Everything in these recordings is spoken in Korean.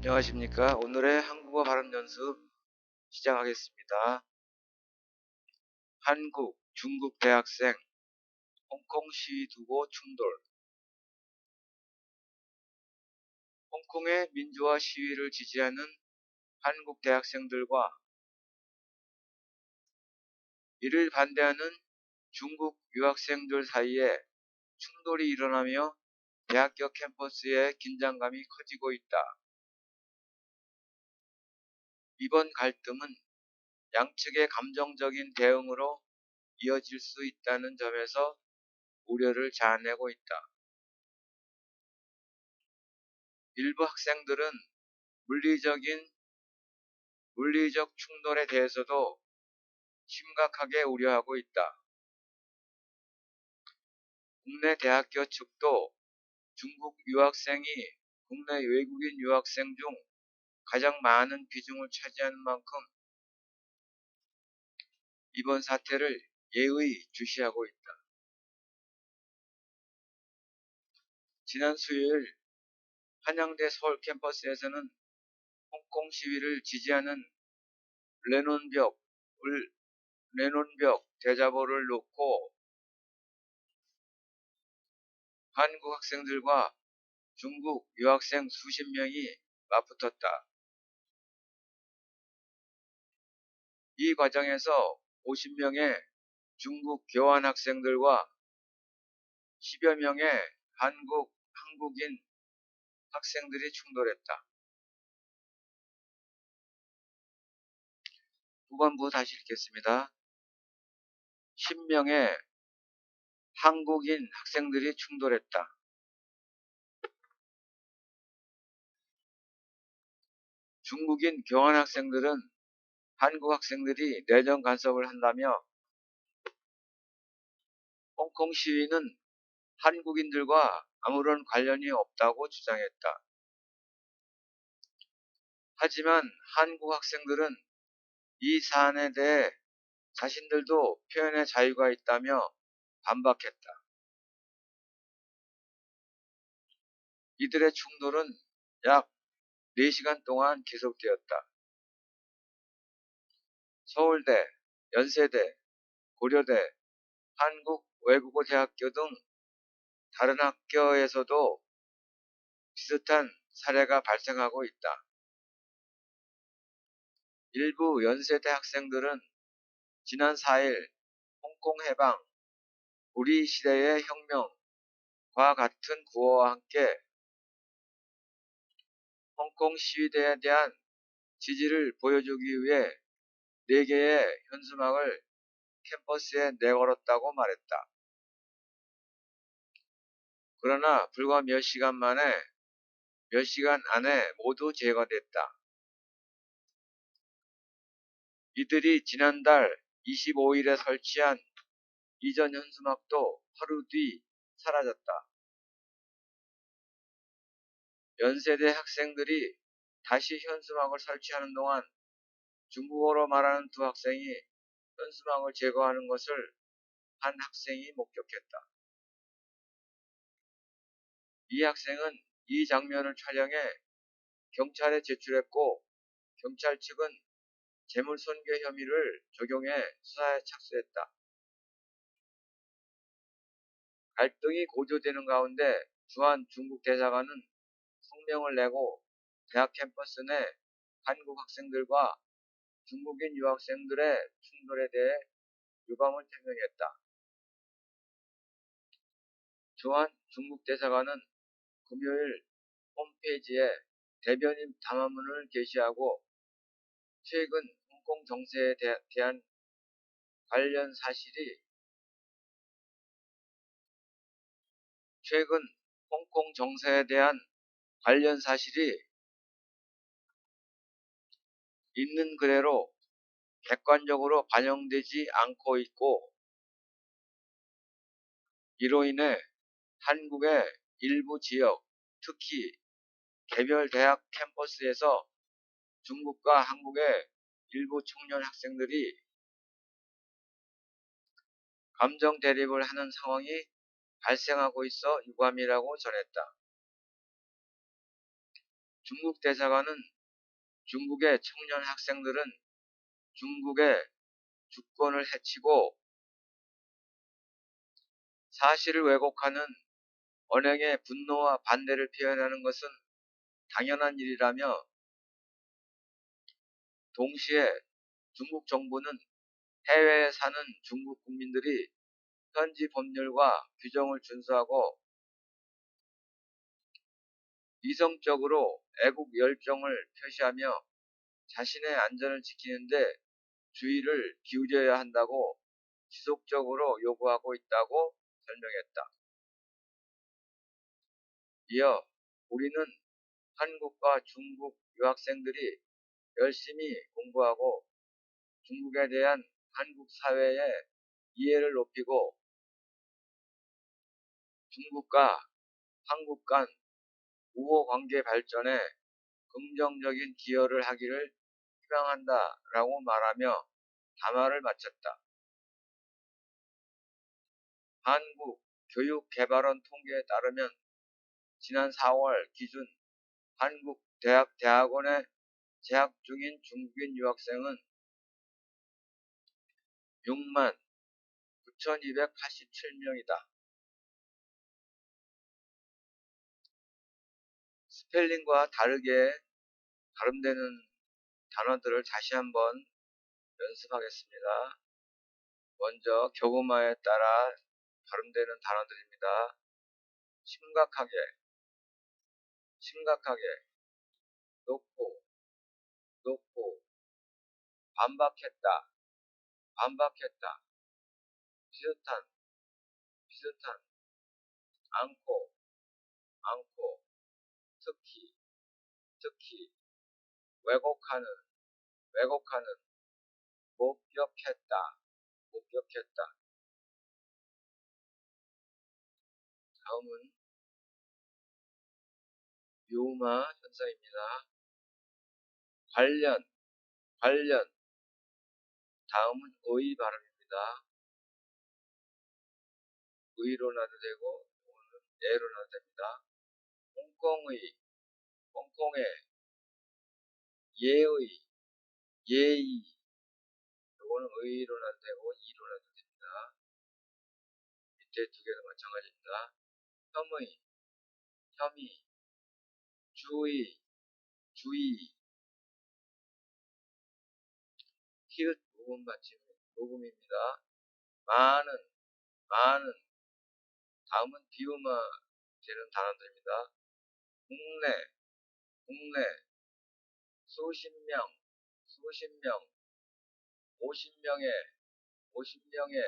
안녕하십니까. 오늘의 한국어 발음 연습 시작하겠습니다. 한국, 중국 대학생, 홍콩 시위 두고 충돌. 홍콩의 민주화 시위를 지지하는 한국 대학생들과 이를 반대하는 중국 유학생들 사이에 충돌이 일어나며 대학교 캠퍼스의 긴장감이 커지고 있다. 이번 갈등은 양측의 감정적인 대응으로 이어질 수 있다는 점에서 우려를 자아내고 있다. 일부 학생들은 물리적 충돌에 대해서도 심각하게 우려하고 있다. 국내 대학교 측도 중국 유학생이 국내 외국인 유학생 중 가장 많은 비중을 차지하는 만큼 이번 사태를 예의 주시하고 있다. 지난 수요일 한양대 서울 캠퍼스에서는 홍콩 시위를 지지하는 레논벽 대자보를 놓고 한국 학생들과 중국 유학생 수십 명이 맞붙었다. 이 과정에서 50명의 중국 교환 학생들과 10여 명의 한국인 학생들이 충돌했다. 후반부 다시 읽겠습니다. 10명의 한국인 학생들이 충돌했다. 중국인 교환 학생들은 한국 학생들이 내정 간섭을 한다며 홍콩 시위는 한국인들과 아무런 관련이 없다고 주장했다. 하지만 한국 학생들은 이 사안에 대해 자신들도 표현의 자유가 있다며 반박했다. 이들의 충돌은 약 4시간 동안 계속되었다. 서울대, 연세대, 고려대, 한국외국어대학교 등 다른 학교에서도 비슷한 사례가 발생하고 있다. 일부 연세대 학생들은 지난 4일 홍콩 해방, 우리 시대의 혁명과 같은 구호와 함께 홍콩 시위대에 대한 지지를 보여주기 위해 4개의 현수막을 캠퍼스에 내걸었다고 말했다. 그러나 불과 몇 시간 안에 모두 제거됐다. 이들이 지난달 25일에 설치한 이전 현수막도 하루 뒤 사라졌다. 연세대 학생들이 다시 현수막을 설치하는 동안 중국어로 말하는 두 학생이 현수막을 제거하는 것을 한 학생이 목격했다. 이 학생은 이 장면을 촬영해 경찰에 제출했고 경찰 측은 재물손괴 혐의를 적용해 수사에 착수했다. 갈등이 고조되는 가운데 주한 중국 대사관은 성명을 내고 대학 캠퍼스 내 한국 학생들과 중국인 유학생들의 충돌에 대해 유감을 표명했다. 주한 중국 대사관은 금요일 홈페이지에 대변인 담화문을 게시하고 최근 홍콩 정세에 대한 관련 사실이 있는 그대로 객관적으로 반영되지 않고 있고 이로 인해 한국의 일부 지역, 특히 개별 대학 캠퍼스에서 중국과 한국의 일부 청년 학생들이 감정 대립을 하는 상황이 발생하고 있어 유감이라고 전했다. 중국 대사관은 중국의 청년 학생들은 중국의 주권을 해치고 사실을 왜곡하는 언행에 분노와 반대를 표현하는 것은 당연한 일이라며, 동시에 중국 정부는 해외에 사는 중국 국민들이 현지 법률과 규정을 준수하고 이성적으로 애국 열정을 표시하며 자신의 안전을 지키는데 주의를 기울여야 한다고 지속적으로 요구하고 있다고 설명했다. 이어 우리는 한국과 중국 유학생들이 열심히 공부하고 중국에 대한 한국 사회의 이해를 높이고 중국과 한국 간 우호 관계 발전에 긍정적인 기여를 하기를 희망한다라고 말하며 담화를 마쳤다. 한국교육개발원 통계에 따르면 지난 4월 기준 한국 대학원에 재학 중인 중국인 유학생은 6만 9,287명이다. 스펠링과 다르게 발음되는 단어들을 다시 한번 연습하겠습니다. 먼저 교구마에 따라 발음되는 단어들입니다. 심각하게, 심각하게, 높고, 높고, 반박했다, 반박했다, 비슷한, 비슷한, 않고, 않고, 특히, 특히, 왜곡하는, 왜곡하는, 목격했다, 목격했다. 다음은 묘마 현상입니다. 관련, 관련. 다음은 의 발음입니다. 의로 나도 되고, 오늘 예로 나도 됩니다. 홍콩의, 홍콩의, 예의, 예의. 요거는 의로 나도 되고, 이로 나도 됩니다. 밑에 두 개도 마찬가지입니다. 혐의, 혐의, 주의, 주의. 히읗 부분 받침, 녹음입니다. 많은, 많은. 다음은 비음화 되는 단어들입니다. 국내, 국내, 수십 명, 수십 명, 50명의, 50명의,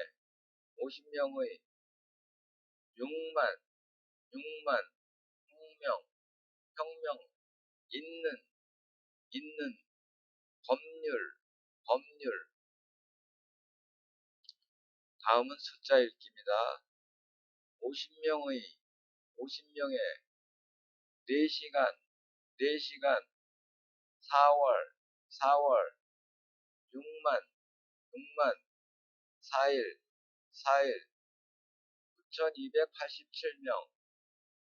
50명의, 6만, 6만, 혁명, 혁명, 있는, 있는, 법률, 법률. 다음은 숫자 읽기입니다. 50명의, 50명의, 4시간, 4시간, 4월, 4월, 6만, 6만, 4일, 4일, 9,287명,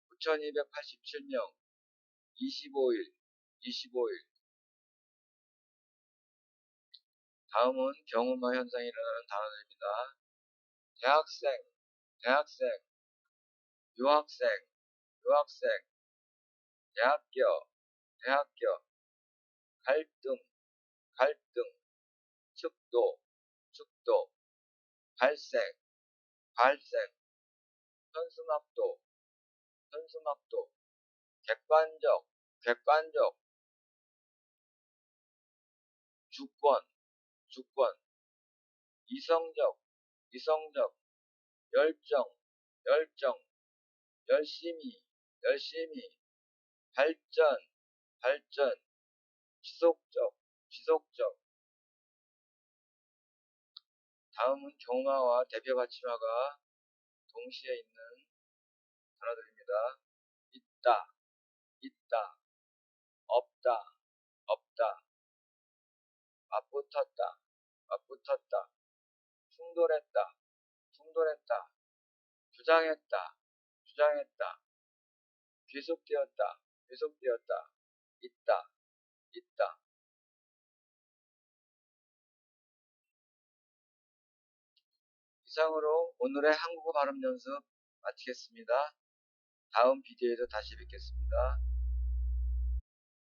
9,287명, 25일, 25일. 다음은 경험화 현상이 일어나는 단어들입니다. 대학생, 대학생, 유학생, 유학생, 대학교, 대학교, 갈등, 갈등, 축도, 축도, 발생, 발생, 현수막도, 현수막도, 객관적, 객관적, 주권, 주권, 이성적, 이성적, 열정, 열정, 열심히, 열심히, 발전, 발전, 지속적, 지속적. 다음은 경화와 대표 받침화가 동시에 있는 단어들입니다. 있다, 있다, 없다, 없다, 맞붙었다, 맞붙었다, 충돌했다, 충돌했다, 주장했다, 주장했다, 귀속되었다, 귀속되었다. 있다, 있다. 이상으로 오늘의 한국어 발음 연습 마치겠습니다. 다음 비디오에서 다시 뵙겠습니다.